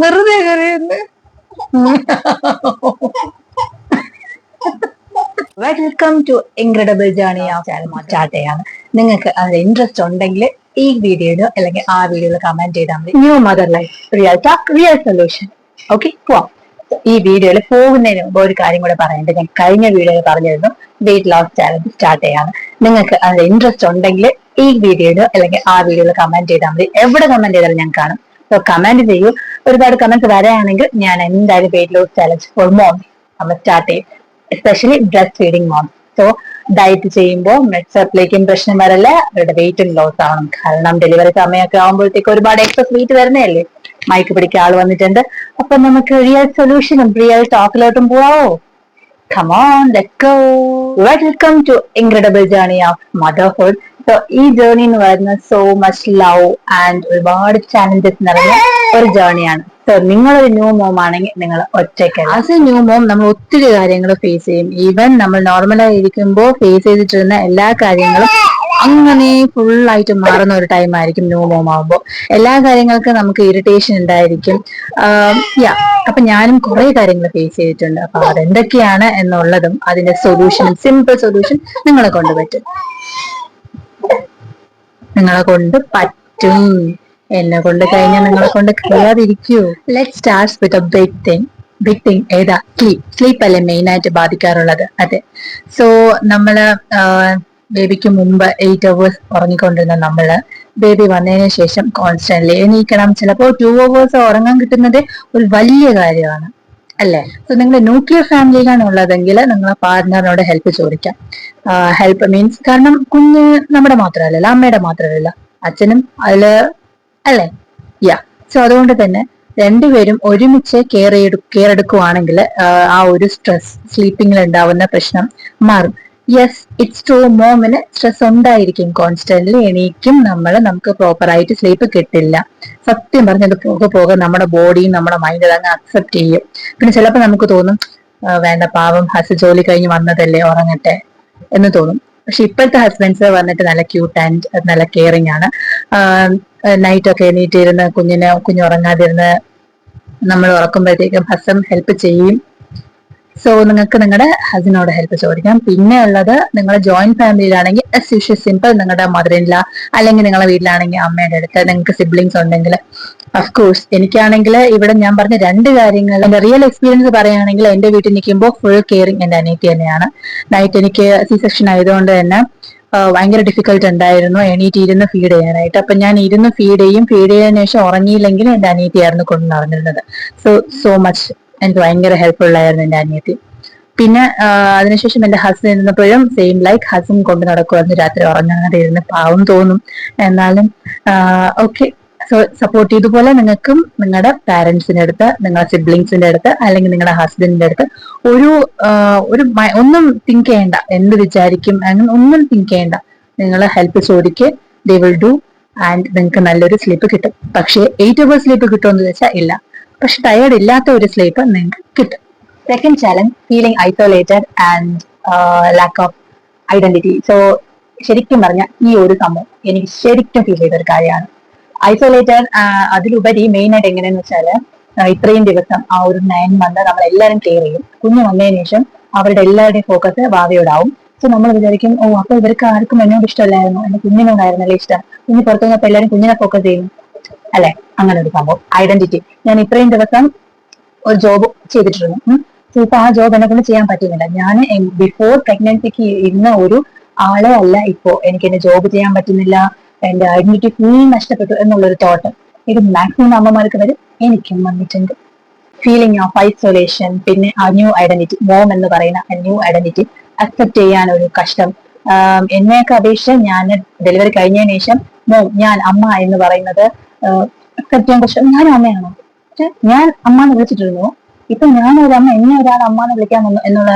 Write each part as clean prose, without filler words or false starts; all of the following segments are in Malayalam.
വെറുതെ കരയുന്നു. Welcome to incredible journey of start ചെയ്യാണ്. നിങ്ങൾക്ക് അതിൽ ഇൻട്രസ്റ്റ് ഉണ്ടെങ്കിൽ ഈ വീഡിയോയിലോ അല്ലെങ്കിൽ ആ വീഡിയോയിലോ കമന്റ് ചെയ്താൽ മതി. New mother life real talk real solution. Okay, പോവാം. ഈ വീഡിയോയിൽ പോകുന്നതിന് മുമ്പ് ഒരു കാര്യം കൂടെ പറയേണ്ടത്, ഞാൻ കഴിഞ്ഞ വീഡിയോയിൽ പറഞ്ഞിരുന്നു വെയിറ്റ് ലോസ് ചാലഞ്ച് സ്റ്റാർട്ട് ചെയ്യാണ്. നിങ്ങൾക്ക് അതിൽ ഇൻട്രസ്റ്റ് ഉണ്ടെങ്കിൽ ഈ വീഡിയോയിലോ അല്ലെങ്കിൽ ആ വീഡിയോയിലോ കമന്റ് ചെയ്താൽ മതി. എവിടെ കമന്റ് ചെയ്താലും ഞാൻ കാണും. സോ കമന്റ് ചെയ്യൂ. ഒരുപാട് കമന്റ്സ് വരാണെങ്കിൽ ഞാൻ എന്തായാലും weight loss challenge for mom നമ്മൾ സ്റ്റാർട്ട് ചെയ്യും. Especially breast feeding mom. So diet ചെയ്യുമ്പോൾ ബ്ലഡ് സർക്കുലേഷൻ പ്രശ്നം വരല്ല, അവരുടെ വെയിറ്റും ലോസ് ആവണം. കാരണം ഡെലിവറി സമയമൊക്കെ ആകുമ്പോഴത്തേക്ക് ഒരുപാട് എക്സസ് വെയിറ്റ് വരുന്നതല്ലേ. മൈക്ക് പിടിക്കാൻ ആള് വന്നിട്ടുണ്ട്. അപ്പൊ നമുക്ക് റിയൽ സൊല്യൂഷനും real ടോക്കിലോട്ടും പോവാമോ? Come on, let's go. Welcome to Incredible Journey of Motherhood. So, ഈ ജേർണി എന്ന് പറയുന്നത് സോ മച്ച് ലവ് ആൻഡ് ഒരുപാട് ചാലഞ്ചസ് നിറഞ്ഞ ഒരു ജേർണിയാണ്. സോ നിങ്ങളൊരു ന്യൂ മോം ആണെങ്കിൽ നിങ്ങൾ ഒറ്റയ്ക്കല്ല. ആസ് എ ന്യൂ മോം നമ്മൾ ഒത്തിരി കാര്യങ്ങൾ ഫേസ് ചെയ്യും. ഈവൻ നമ്മൾ നോർമലായി ഇരിക്കുമ്പോൾ ഫേസ് ചെയ്തിട്ടിരുന്ന എല്ലാ കാര്യങ്ങളും അങ്ങനെ ഫുള്ളായിട്ട് മാറുന്ന ഒരു ടൈം ആയിരിക്കും ന്യൂ മോം ആകുമ്പോൾ. എല്ലാ കാര്യങ്ങൾക്കും നമുക്ക് ഇറിറ്റേഷൻ ഉണ്ടായിരിക്കും. അപ്പൊ ഞാനും കുറെ കാര്യങ്ങൾ ഫേസ് ചെയ്തിട്ടുണ്ട്. അപ്പൊ അതെന്തൊക്കെയാണ് എന്നുള്ളതും അതിന്റെ സൊല്യൂഷനും സിമ്പിൾ സൊല്യൂഷൻ നിങ്ങളെ കൊണ്ട് പറ്റും. എന്നെ കൊണ്ട് കഴിഞ്ഞാൽ നിങ്ങളെ കൊണ്ട് കഴിയാതിരിക്കൂ. Let start with a big thing. ഏതാ? സ്ലീപ്പ് അല്ലേ മെയിൻ ആയിട്ട് ബാധിക്കാറുള്ളത്. അതെ. സോ നമ്മള് ബേബിക്ക് മുമ്പ് 8 hours ഉറങ്ങിക്കൊണ്ടിരുന്ന നമ്മള് ബേബി വന്നതിന് ശേഷം കോൺസ്റ്റന്റ്ലി എണീക്കണം. ചിലപ്പോൾ 2 hours ഉറങ്ങാൻ കിട്ടുന്നത് ഒരു വലിയ കാര്യമാണ്, അല്ലേ? സോ നിങ്ങൾ ന്യൂക്ലിയർ ഫാമിലിയിലാണ് ഉള്ളതെങ്കിൽ നിങ്ങളെ പാർട്ട്ണറിനോട് ഹെൽപ്പ് ചോദിക്കാം. ഹെൽപ്പ് മീൻസ് കാരണം കുഞ്ഞ് നമ്മുടെ മാത്രമല്ലല്ലോ, അമ്മയുടെ മാത്രമല്ല, അച്ഛനും അതില് അല്ലേ? സോ അതുകൊണ്ട് തന്നെ രണ്ടുപേരും ഒരുമിച്ച് കെയർ എടുക്കുവാണെങ്കിൽ ആ ഒരു സ്ട്രെസ്, സ്ലീപ്പിംഗിൽ ഉണ്ടാവുന്ന പ്രശ്നം മാറും. Yes, it's true. മോമിന് സ്ട്രെസ് ഉണ്ടായിരിക്കും. കോൺസ്റ്റന്റ്ലി എണീക്കും നമുക്ക് പ്രോപ്പർ ആയിട്ട് സ്ലീപ്പ് കിട്ടില്ല. സത്യം പറഞ്ഞത് പോകെ നമ്മുടെ ബോഡിയും നമ്മുടെ മൈൻഡ് അതങ്ങ് അക്സെപ്റ്റ് ചെയ്യും. പിന്നെ ചിലപ്പോൾ നമുക്ക് തോന്നും വേണ്ട, പാവം ഹസ് ജോലി കഴിഞ്ഞ് വന്നതല്ലേ, ഉറങ്ങട്ടെ എന്ന് തോന്നും. പക്ഷെ ഇപ്പോഴത്തെ ഹസ്ബൻഡ്സ് വന്നിട്ട് നല്ല ക്യൂട്ട് ആൻഡ് നല്ല കെയറിങ് ആണ്. നൈറ്റ് ഒക്കെ എണീറ്റിരുന്ന് കുഞ്ഞ് ഉറങ്ങാതിരുന്ന് നമ്മൾ ഉറക്കുമ്പോഴത്തേക്കും ഹസ്ബൻഡ് ഹെൽപ്പ് ചെയ്യും. സോ നിങ്ങൾക്ക് നിങ്ങളുടെ ഹസ്ബൻഡിനോട് ഹെൽപ്പ് ചോദിക്കാം. പിന്നെ ഉള്ളത്, നിങ്ങളുടെ ജോയിന്റ് ഫാമിലിയിലാണെങ്കിൽ എസ് യൂഷ്വൽ സിമ്പിൾ, നിങ്ങളുടെ മദർ ഇൻ ലോ അല്ലെങ്കിൽ നിങ്ങളുടെ വീട്ടിലാണെങ്കിൽ അമ്മയുടെ അടുത്ത്, നിങ്ങൾക്ക് സിബ്ലിങ്സ് ഉണ്ടെങ്കിൽ അഫ്കോഴ്സ്. എനിക്കാണെങ്കിൽ ഇവിടെ ഞാൻ പറഞ്ഞ 2 കാര്യങ്ങൾ എന്റെ റിയൽ എക്സ്പീരിയൻസ് പറയുകയാണെങ്കിൽ, എന്റെ വീട്ടിൽ നിൽക്കുമ്പോൾ ഫുൾ കെയറിങ് എന്റെ അനിയത്തി തന്നെയാണ്. നൈറ്റ് എനിക്ക് സി സെക്ഷൻ ആയതുകൊണ്ട് തന്നെ ഭയങ്കര ഡിഫിക്കൽട്ട് ഉണ്ടായിരുന്നു എണീറ്റ് ഇരുന്ന് ഫീഡ് ചെയ്യാനായിട്ട്. അപ്പൊ ഞാൻ ഇരുന്ന് ഫീഡ് ചെയ്തതിനു ശേഷം ഉറങ്ങിയില്ലെങ്കിൽ എന്റെ അനിയത്തിയായിരുന്നു കൊണ്ട് നടന്നിരുന്നത്. സോ മച്ച് എനിക്ക് ഭയങ്കര ഹെൽപ്ഫുൾ ആയിരുന്നു എന്റെ അനിയത്തി. പിന്നെ അതിനുശേഷം എന്റെ ഹസ്ബൻഡ് ഇരുന്നപ്പോഴും സെയിം ലൈക്ക് ഹസ്ബൻഡ് കൊണ്ട് നടക്കുമായിരുന്നു. രാത്രി ഉറങ്ങാതെ ഇരുന്ന് പാവം തോന്നും, എന്നാലും ഓക്കെ. സോ സപ്പോർട്ട് ചെയ്തതുപോലെ നിങ്ങൾക്കും നിങ്ങളുടെ പാരന്റ്സിന്റെ അടുത്ത്, നിങ്ങളുടെ സിബ്ലിങ്സിന്റെ അടുത്ത് അല്ലെങ്കിൽ നിങ്ങളുടെ ഹസ്ബൻഡിന്റെ അടുത്ത് ഒന്നും തിങ്ക് ചെയ്യണ്ട, എന്ത് വിചാരിക്കും അങ്ങനെ ഒന്നും തിങ്ക് ചെയ്യണ്ട. നിങ്ങൾ ഹെൽപ്പ് ചോദിക്കുക, ദേ വിൽ ഡു, ആൻഡ് നിങ്ങൾക്ക് നല്ലൊരു സ്ലീപ്പ് കിട്ടും. പക്ഷേ 8 hours സ്ലീപ്പ് കിട്ടുമെന്ന് വെച്ചാൽ ഇല്ല. പക്ഷെ ടയേർഡ് ഇല്ലാത്ത ഒരു സ്ലീപ്പ് നിങ്ങൾക്ക് കിട്ടും. Second challenge, feeling isolated and lack of identity. So ശരിക്കും പറഞ്ഞാൽ ഈ ഒരു സംഭവം എനിക്ക് ശരിക്കും ഫീൽ ചെയ്ത ഒരു കാര്യമാണ്. ഐസൊലേറ്റഡ് അതിലുപരി മെയിൻ ആയിട്ട് എങ്ങനെയാന്ന് വെച്ചാല്, ഇത്രയും ദിവസം ആ ഒരു 9 month നമ്മൾ എല്ലാവരും കെയർ ചെയ്യും. കുഞ്ഞ് വന്നതിന് ശേഷം അവരുടെ എല്ലാവരുടെയും ഫോക്കസ് ഭാവിയോടാവും. സോ നമ്മൾ വിചാരിക്കും, അപ്പൊ ഇവർക്ക് ആർക്കും എന്നോട് ഇഷ്ടമല്ലായിരുന്നു, എന്റെ കുഞ്ഞിനോടായിരുന്നല്ലേ ഇഷ്ടം. കുഞ്ഞ് പുറത്തു വന്നപ്പോ എല്ലാവരും കുഞ്ഞിനെ ഫോക്കസ് ചെയ്യുന്നു, അല്ലെ? അങ്ങനെ ഒരു സംഭവം ഐഡന്റിറ്റി. ഞാൻ ഇത്രയും ദിവസം ഒരു ജോബ് ചെയ്തിട്ടിരുന്നു. ഇപ്പൊ ആ ജോബ് എന്നെ കൊണ്ട് ചെയ്യാൻ പറ്റുന്നില്ല. ഞാൻ ബിഫോർ പ്രഗ്നൻസിക്ക് ഇരുന്ന ഒരു ആളെ അല്ല ഇപ്പോ. എനിക്ക് എന്റെ ജോബ് ചെയ്യാൻ പറ്റുന്നില്ല, എന്റെ ഐഡന്റിറ്റി ഫുൾ നഷ്ടപ്പെട്ടു എന്നുള്ളൊരു തോട്ട് ഇത് മാക്സിമം അമ്മമാർക്ക് വരും, എനിക്കും വന്നിട്ടുണ്ട്. ഫീലിംഗ് ഓഫ് ഐസൊലേഷൻ, പിന്നെ ആ ന്യൂ ഐഡന്റിറ്റി, മോം എന്ന് പറയുന്ന ന്യൂ ഐഡന്റിറ്റി അക്സെപ്റ്റ് ചെയ്യാൻ ഒരു കഷ്ടം. എന്നെയൊക്കെ അപേക്ഷിച്ച് ഞാൻ ഡെലിവറി കഴിഞ്ഞതിന് ശേഷം ഞാൻ അമ്മ എന്ന് പറയുന്നത് അക്സെപ്റ്റ് ചെയ്യാൻ കഷ്ടം. ഞാനും അമ്മയാണോ? ഞാൻ അമ്മ എന്ന് വിളിച്ചിട്ടിരുന്നു. ഇപ്പൊ ഞാൻ ഒരു അമ്മ, എന്നെ ഒരാൾ അമ്മ എന്ന് വിളിക്കാൻ വന്നു എന്നുള്ള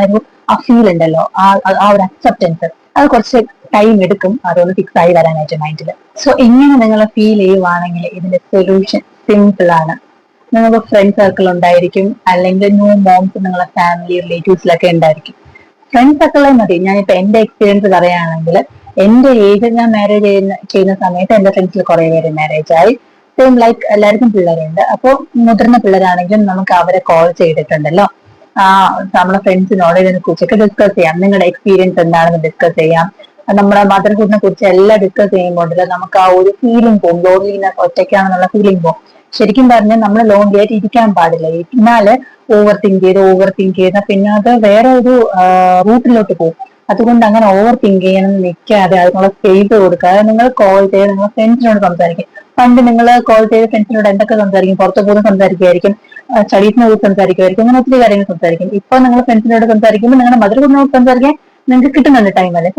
ആ ഫീൽ ഉണ്ടല്ലോ, ആ ഒരു അക്സെപ്റ്റൻസ്, അത് കുറച്ച് ടൈം എടുക്കും അതൊന്ന് ഫിക്സ് ആയി വരാനായിട്ട് മൈൻഡിൽ. സോ ഇങ്ങനെ നിങ്ങൾ ഫീൽ ചെയ്യുവാണെങ്കിൽ ഇതിന്റെ സൊല്യൂഷൻ സിമ്പിൾ ആണ്. നിങ്ങൾക്ക് ഫ്രണ്ട് സർക്കിൾ ഉണ്ടായിരിക്കും, അല്ലെങ്കിൽ ന്യൂ മോംസ് നിങ്ങളെ ഫാമിലി റിലേറ്റീവ്സിലൊക്കെ ഉണ്ടായിരിക്കും. ഫ്രണ്ട് സർക്കിളെ മതി. ഞാനിപ്പോ എന്റെ എക്സ്പീരിയൻസ് പറയുകയാണെങ്കിൽ, എന്റെ ഏജ് ഞാൻ മാരേജ് ചെയ്യുന്ന സമയത്ത് എന്റെ ഫ്രണ്ട്സിൽ കുറെ പേര് മാരേജ് ആയി, സെയിം ലൈക്ക് എല്ലാവർക്കും പിള്ളേരുണ്ട്. അപ്പോൾ മുതിർന്ന പിള്ളേരാണെങ്കിലും നമുക്ക് അവരെ കോൾ ചെയ്തിട്ടുണ്ടല്ലോ, നമ്മളെ ഫ്രണ്ട്സിനോട് ഇതിനെ കുറിച്ചൊക്കെ ഡിസ്കസ് ചെയ്യാം. നിങ്ങളുടെ എക്സ്പീരിയൻസ് എന്താണെന്ന് ഡിസ്കസ് ചെയ്യാം. നമ്മുടെ മദർഹുഡിനെ കുറിച്ച് എല്ലാം ഡിസ്കസ് ചെയ്യുമ്പോഴല്ലോ നമുക്ക് ആ ഒരു ഫീലിംഗ് പോകും, ലോൺലിനെസ്, ഒറ്റയ്ക്കാണെന്നുള്ള ഫീലിംഗ് പോകും. ശരിക്കും പറഞ്ഞാൽ നമ്മൾ ലോൺലി ആയിട്ട് ഇരിക്കാൻ പാടില്ല. എന്നാല് ഓവർ തിങ്ക് ചെയ്ത പിന്നെ അത് വേറെ ഒരു റൂട്ടിലോട്ട് പോകും. അതുകൊണ്ട് അങ്ങനെ ഓവർ തിങ്ക് ചെയ്യണം നിൽക്കാതെ അതിനുള്ള സ്പേസ് കൊടുക്കാതെ നിങ്ങൾ കോൾ ചെയ്ത് നിങ്ങളുടെ ഫ്രണ്ട്സിനോട് സംസാരിക്കും. പണ്ട് നിങ്ങൾ കോൾ ചെയ്ത് ഫ്രണ്ട്സിനോട് എന്തൊക്കെ സംസാരിക്കും? പുറത്തു പോകുന്ന സംസാരിക്കുമായിരിക്കും, സ്റ്റഡീസിനെ കുറിച്ച് സംസാരിക്കുമായിരിക്കും, അങ്ങനെ ഒത്തിരി കാര്യങ്ങൾ സംസാരിക്കും. ഇപ്പൊ നിങ്ങൾ ഫ്രണ്ട്സിനോട് സംസാരിക്കുമ്പോൾ നിങ്ങളുടെ മദർഹുഡിനോട് സംസാരിക്കാൻ നിങ്ങൾക്ക് കിട്ടുന്നുണ്ട് ടൈം അല്ലേ.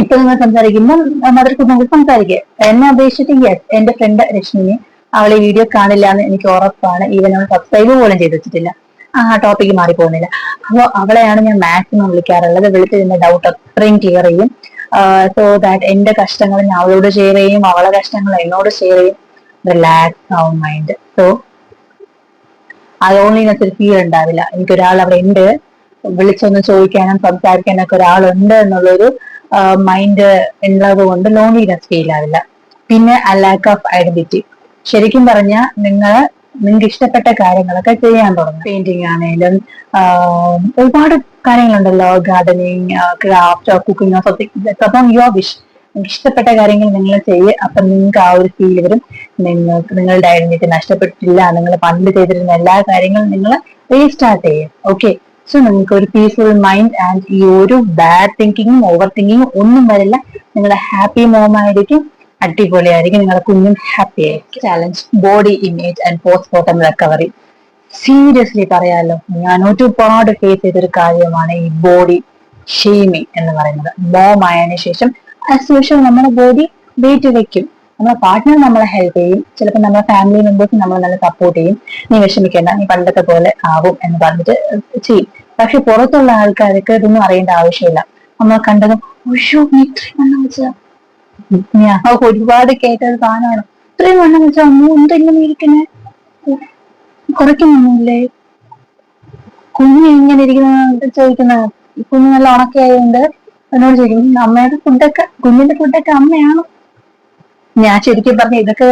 ഇപ്പൊ നിങ്ങൾ സംസാരിക്കുമ്പോൾ മദർഹുഡിനെ കുറിച്ച് സംസാരിക്കുക. എന്നെ അപേക്ഷിച്ചിട്ട് യെസ്, എന്റെ ഫ്രണ്ട് രശ്മിനി, അവളെ വീഡിയോ കാണില്ല എന്ന് എനിക്ക് ഉറപ്പാണ്. ഈവൻ അവൾ സബ്സ്ക്രൈബ് പോലും ചെയ്ത് വെച്ചിട്ടില്ല. ടോപ്പിക്ക് മാറി പോകുന്നില്ല. അപ്പോൾ അവളെയാണ് ഞാൻ മാക്സിമം വിളിക്കാറുള്ളത്. വിളിച്ച് ഇതിന്റെ ഡൗട്ട് അത്രയും ക്ലിയർ ചെയ്യും. സോ ദാറ്റ് എന്റെ കഷ്ടങ്ങൾ ഞാൻ അവളോട് ഷെയർ ചെയ്യും, അവളെ കഷ്ടങ്ങൾ എന്നോട് ഷെയർ ചെയ്യും. റിലാക്സ് ആവും മൈൻഡ്. സോ ആ ലോൺലിനെസ് ഒരു ഫീൽ ഉണ്ടാവില്ല. എനിക്കൊരാൾ അവിടെ ഉണ്ട്, വിളിച്ചൊന്ന് ചോദിക്കാനും സംസാരിക്കാനൊക്കെ ഒരാളുണ്ട് എന്നുള്ളൊരു മൈൻഡ് ഉള്ളത് കൊണ്ട് ലോൺലിനെസ് ഫീൽ ആവില്ല. പിന്നെ ആ ലാക്ക് ഓഫ് ഐഡന്റിറ്റി. ശരിക്കും പറഞ്ഞാൽ നിങ്ങൾക്ക് ഇഷ്ടപ്പെട്ട കാര്യങ്ങളൊക്കെ ചെയ്യാൻ തുടങ്ങും. പെയിന്റിങ് ആണെങ്കിലും ഒരുപാട് കാര്യങ്ങളുണ്ടല്ലോ, ഗാർഡനിങ്, ക്രാഫ്റ്റ്, കുക്കിംഗ്, അപ്പം യുവർ വിഷ്. നിങ്ങൾക്ക് ഇഷ്ടപ്പെട്ട കാര്യങ്ങൾ നിങ്ങൾ ചെയ്യുക. അപ്പൊ നിങ്ങൾക്ക് ആ ഒരു ഫീൽ വരും. നിങ്ങളുടെ ഐഡന്റിറ്റി നഷ്ടപ്പെട്ടിട്ടില്ല, നിങ്ങൾ പണ്ട് ചെയ്തിരുന്ന എല്ലാ കാര്യങ്ങളും നിങ്ങൾ റീസ്റ്റാർട്ട് ചെയ്യും. ഓക്കെ, സോ നിങ്ങൾക്ക് ഒരു പീസ്ഫുൾ മൈൻഡ് ആൻഡ് ഈ ഒരു ബാഡ് തിങ്കിങ്ങും ഓവർ തിങ്കിങ്ങും ഒന്നും വരില്ല. നിങ്ങളുടെ ഹാപ്പി മോമായിരിക്കും, അടിപൊളിയായിരിക്കും, നിങ്ങളുടെ കുഞ്ഞും ഹാപ്പി ആയിരിക്കും. Challenge body image and postmortem recovery. Seriously പറയാലോ, ഞാൻ ഒരുപാട് ഫേസ് ചെയ്തൊരു കാര്യമാണ് ഈ ബോഡി ഷെയ്മിങ് എന്ന് പറയുന്നത്. മോം ആയതിനു ശേഷം ആസ് യൂഷ്വൽ നമ്മുടെ ബോഡി വെയിറ്റ് വെക്കും. നമ്മുടെ പാർട്ട്ണർ നമ്മളെ ഹെൽപ്പ് ചെയ്യും, ചിലപ്പോൾ നമ്മുടെ ഫാമിലി മെമ്പേഴ്സ് നമ്മളെ നല്ല സപ്പോർട്ട് ചെയ്യും. നീ വിഷമിക്കേണ്ട, നീ പണ്ടത്തെ പോലെ ആവും എന്ന് പറഞ്ഞിട്ട് ചെയ്യും. പക്ഷെ പുറത്തുള്ള ആൾക്കാർക്ക് ഇതൊന്നും അറിയേണ്ട ആവശ്യമില്ല. നമ്മൾ കണ്ടതും നീ ഇത്രയും വണ്ണം വെച്ചതാ, ഞാൻ ഒരുപാട് കേട്ടത് സാധനമാണ്. ഇത്രയും വണ്ണം വെച്ചാൽ അമ്മ എന്തെങ്കിലും ഇരിക്കണേ, കുറയ്ക്കുന്നില്ലേ, കുഞ്ഞ് ഇങ്ങനെ ഇരിക്കുന്ന ചോദിക്കുന്ന, കുഞ്ഞ് നല്ല ഉണക്കായതുകൊണ്ട് എന്നോട് ചോദിക്കും അമ്മയുടെ ഫുഡൊക്കെ, കുഞ്ഞിന്റെ ഫുഡൊക്കെ അമ്മയാണോ? ഞാൻ ശരിക്കും പറഞ്ഞ ഇതൊക്കെ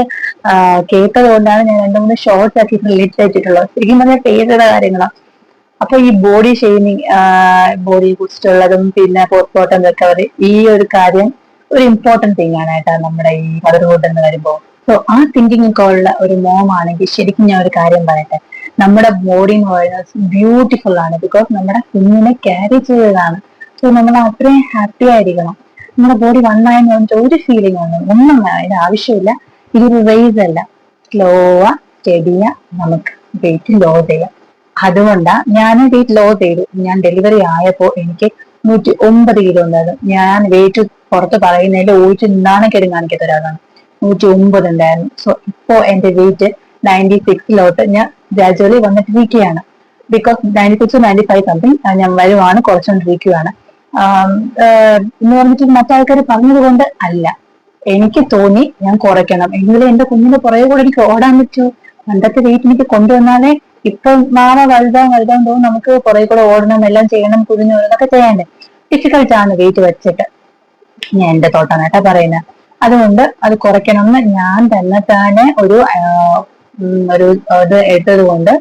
കേട്ടത് കൊണ്ടാണ് ഞാൻ 2-3 ഷോർട്സ് ആക്കി റിലീറ്റ് ചെയ്തിട്ടുള്ളത്. ശരിക്കും പറഞ്ഞാൽ പേരുടെ കാര്യങ്ങളാണ്. അപ്പൊ ഈ ബോഡി ഷെയ്മിങ്, ബോഡിയെ കുറിച്ചിട്ടുള്ളതും പിന്നെ പോസ്റ്റ്മോർട്ടം റിക്കവറി, ഈ ഒരു കാര്യം ഒരു ഇമ്പോർട്ടന്റ് തിങ് ആണ് കേട്ടോ നമ്മുടെ ഈ മദർഹുഡ് എന്ന് വരുമ്പോൾ. സോ ആ തിങ്കിങ് ഒക്കെ ഉള്ള ഒരു മോം ആണെങ്കിൽ ശരിക്കും ഞാൻ ഒരു കാര്യം പറയട്ടെ, നമ്മുടെ ബോഡി എന്ന് പറയുന്നത് ബ്യൂട്ടിഫുൾ ആണ്. ബിക്കോസ് നമ്മുടെ കുഞ്ഞിനെ ക്യാരി ചെയ്തതാണ്. സോ നമ്മൾ അത്രയും ഹാപ്പി ആയിരിക്കണം. നമ്മുടെ ബോഡി വണ്ണായെന്ന് പറഞ്ഞിട്ട് ഒരു ഫീലിംഗ് ഒന്നും അതിന് ആവശ്യമില്ല. ഇതൊരു റേസ് അല്ല, സ്ലോവാ സ്റ്റഡിയാ നമുക്ക് വെയിറ്റ് ലോ ചെയ്യാം. അതുകൊണ്ടാ ഞാൻ വെയിറ്റ് ലോ ചെയ്തു. ഞാൻ ഡെലിവറി ആയപ്പോ എനിക്ക് 109 കിലോ ഉണ്ടായിരുന്നു. ഞാൻ വെയിറ്റ് പുറത്ത് പറയുന്നതിൽ ഊറ്റി നാണക്കേട് കാണിക്കാത്ത ഒരാളാണ്. 109 ഉണ്ടായിരുന്നു. സോ ഇപ്പോ എന്റെ വെയിറ്റ് 96 ഞാൻ ഗ്രാജുവലി വന്നിട്ടിരിക്കുകയാണ്. ബിക്കോസ് 96-95 സംതിങ് ഞാൻ വരുവാണ്, കുറച്ചുകൊണ്ടിരിക്കുകയാണ്. എന്ന് പറഞ്ഞിട്ട് മറ്റാൾക്കാർ പറഞ്ഞത് കൊണ്ട് അല്ല, എനിക്ക് തോന്നി ഞാൻ കുറയ്ക്കണം. എങ്കിലും എന്റെ കുഞ്ഞിന്റെ പുറകെ കൂടെ എനിക്ക് ഓടാൻ പറ്റൂ. പണ്ടത്തെ വെയിറ്റ് എനിക്ക് കൊണ്ടുവന്നാലേ ഇപ്പം നാളെ വലുതാവും തോന്നും നമുക്ക് പുറകെ കൂടെ ഓടണം, എല്ലാം ചെയ്യണം, കുഞ്ഞു ഇതൊക്കെ ചെയ്യാണ്ട് ഡിഫിക്കൽട്ട് ആണ് വെയിറ്റ് വെച്ചിട്ട്. ഞാൻ എന്റെ തോട്ടാണ് പറയുന്നത്. അതുകൊണ്ട് അത് കുറയ്ക്കണമെന്ന് ഞാൻ തന്നെ ഒരു ഇത് എടുത്തത് കൊണ്ട്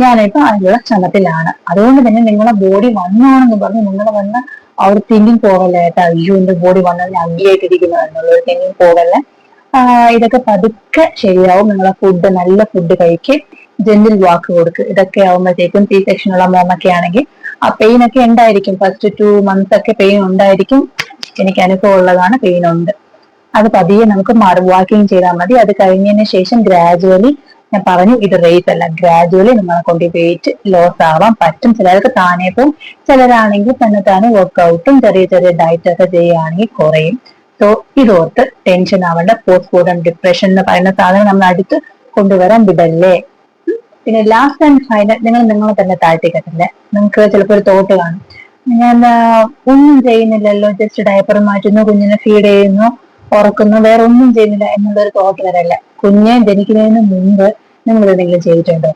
ഞാനിപ്പോ അതിനുള്ള ശ്രമത്തിലാണ്. അതുകൊണ്ട് തന്നെ നിങ്ങളെ ബോഡി വണ്ണാണെന്ന് പറഞ്ഞ് നിങ്ങളെ വന്ന് ആ ഒരു തിങ്കിങ് പോകല്ലേ കേട്ടോ, അയ്യോ എന്റെ ബോഡി വന്നതിന് അംഗീകരിക്കുന്നു എന്നുള്ളൊരു തിങ്കിങ് പോകല്ലേ. ഇതൊക്കെ പതുക്കെ ശരിയാവും. നിങ്ങളെ ഫുഡ്, നല്ല ഫുഡ് കഴിക്ക്, ജെന്റിൽ വാക്ക് കൊടുക്ക്. ഇതൊക്കെ ആവുമ്പോഴത്തേക്കും സി സെക്ഷനുള്ള മോമൊക്കെ ആണെങ്കിൽ ആ പെയിൻ ഒക്കെ ഉണ്ടായിരിക്കും. ഫസ്റ്റ് 2 months ഒക്കെ പെയിൻ ഉണ്ടായിരിക്കും. എനിക്ക് അനുഭവം ഉള്ളതാണ്, പെയിൻ ഉണ്ട്. അത് പതിയെ നമുക്ക് വാക്കിങ് ചെയ്താൽ മതി. അത് കഴിഞ്ഞതിന് ശേഷം ഗ്രാജുവലി, ഞാൻ പറഞ്ഞു ഇത് റേസ് അല്ല, ഗ്രാജുവലി നിങ്ങളെ കൊണ്ട് വെയിറ്റ് ലോസ് ആവാൻ പറ്റും. ചിലർക്ക് താനേ പോവും, ചിലരാണെങ്കിൽ തന്നെ വർക്ക്ഔട്ടും ചെറിയ ചെറിയ ഡയറ്റ് ഒക്കെ ചെയ്യുകയാണെങ്കിൽ കുറയും. സോ ഇതോർത്ത് ടെൻഷൻ ആവേണ്ട. പോസ്റ്റ്മോർട്ടം ഡിപ്രഷൻ എന്ന് പറയുന്ന സാധനം നമ്മൾ അടുത്ത് കൊണ്ടുവരാൻ വിടല്ലേ. പിന്നെ ലാസ്റ്റ് ആൻഡ് ഫൈനൽ, നിങ്ങളെ തന്നെ താഴ്ത്തിക്കട്ടില്ലേ. നിങ്ങൾക്ക് ചിലപ്പോൾ ഒരു തോട്ട് കാണും, ഞാൻ ഒന്നും ചെയ്യുന്നില്ലല്ലോ, ജസ്റ്റ് ഡയപ്പർ മാറ്റുന്നു, കുഞ്ഞിനെ ഫീഡ് ചെയ്യുന്നു, ഉറക്കുന്നു, വേറെ ഒന്നും ചെയ്യുന്നില്ല എന്നുള്ളൊരു തോട്ട് വരല്ല. കുഞ്ഞെ ജനിക്കുന്നതിന് മുമ്പ് നിങ്ങൾ എന്തെങ്കിലും ചെയ്തിട്ടുണ്ടോ?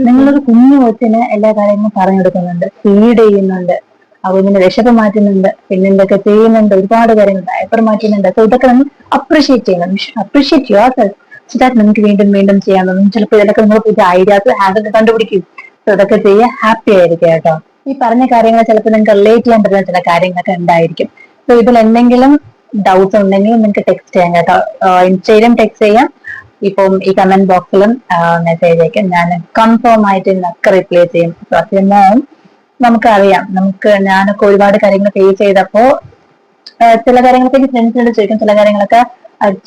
നിങ്ങളൊരു കുഞ്ഞു കൊച്ചിന് എല്ലാ കാര്യങ്ങളും പറഞ്ഞു കൊടുക്കുന്നുണ്ട്, ഫീഡ് ചെയ്യുന്നുണ്ട്, കുഞ്ഞിന്റെ വിശപ്പ് മാറ്റുന്നുണ്ട്, പിന്നെ എന്തൊക്കെ ചെയ്യുന്നുണ്ട്, ഒരുപാട് കാര്യങ്ങൾ ഡയപ്പർ മാറ്റുന്നുണ്ട്. സോ ഇതൊക്കെ നമ്മൾ അപ്രീഷിയേറ്റ് ചെയ്യണം. Appreciate your self. So that നിങ്ങൾക്ക് വീണ്ടും വീണ്ടും ചെയ്യാൻ തോന്നും. ചിലപ്പോൾ ഇതിലൊക്കെ നിങ്ങൾ പുതിയ ഐഡിയാസ് ഹാക്കൊക്കെ കണ്ടുപിടിക്കും. സോ ഇതൊക്കെ ചെയ്യാൻ ഹാപ്പി ആയിരിക്കും കേട്ടോ. ഈ പറഞ്ഞ കാര്യങ്ങൾ ചിലപ്പോൾ നിങ്ങൾക്ക് റിലേറ്റ് ചെയ്യാൻ പറ്റുന്ന ചില കാര്യങ്ങളൊക്കെ ഉണ്ടായിരിക്കും. സോ ഇതിൽ എന്തെങ്കിലും ഡൗട്ട്സ് ഉണ്ടെങ്കിൽ നിങ്ങൾക്ക് ടെക്സ്റ്റ് ചെയ്യാം കേട്ടോ. ഇൻസ്റ്റയിലും ടെക്സ്റ്റ് ചെയ്യാം, ഇപ്പം ഈ കമന്റ് ബോക്സിലും മെസ്സേജ് അയക്കാം. ഞാൻ കൺഫേം ആയിട്ട് ഇതിനൊക്കെ റിപ്ലൈ ചെയ്യും. സത്യമോം നമുക്കറിയാം, ഞാനൊക്കെ ഒരുപാട് കാര്യങ്ങൾ ഫേസ് ചെയ്തപ്പോ ചില കാര്യങ്ങളൊക്കെ എനിക്ക് ഫ്രണ്ട്സിനോട് ചോദിക്കും, ചില കാര്യങ്ങളൊക്കെ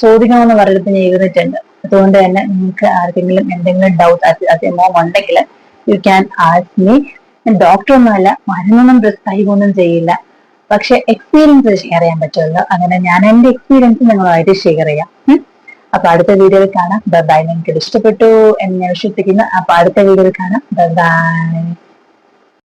ചോദിക്കണമെന്ന് പറഞ്ഞിട്ട് ഞാൻ എഴുതിയിട്ടുണ്ട്. അതുകൊണ്ട് തന്നെ നിങ്ങൾക്ക് ആർക്കെങ്കിലും എന്തെങ്കിലും ഡൗട്ട് അസമോം ഉണ്ടെങ്കിൽ യു ക്യാൻ ആസ്ക് മീ. ഞാൻ ഡോക്ടർ ഒന്നുമല്ല, മരുന്നൊന്നും പ്രിസ്ക്രൈബ് ഒന്നും ചെയ്യില്ല, പക്ഷെ എക്സ്പീരിയൻസ് ഷെയർ ചെയ്യാൻ പറ്റുമല്ലോ. അങ്ങനെ ഞാൻ എന്റെ എക്സ്പീരിയൻസ് നിങ്ങളുമായിട്ട് ഷെയർ ചെയ്യാം. അപ്പൊ അടുത്ത വീഡിയോയിൽ കാണാം. ബൈ. നിങ്ങൾക്ക് ഇത് ഇഷ്ടപ്പെട്ടു എന്ന് ഞാൻ വിശ്വസിക്കുന്നു. അപ്പൊ അടുത്ത വീഡിയോയിൽ കാണാം. ബൈ.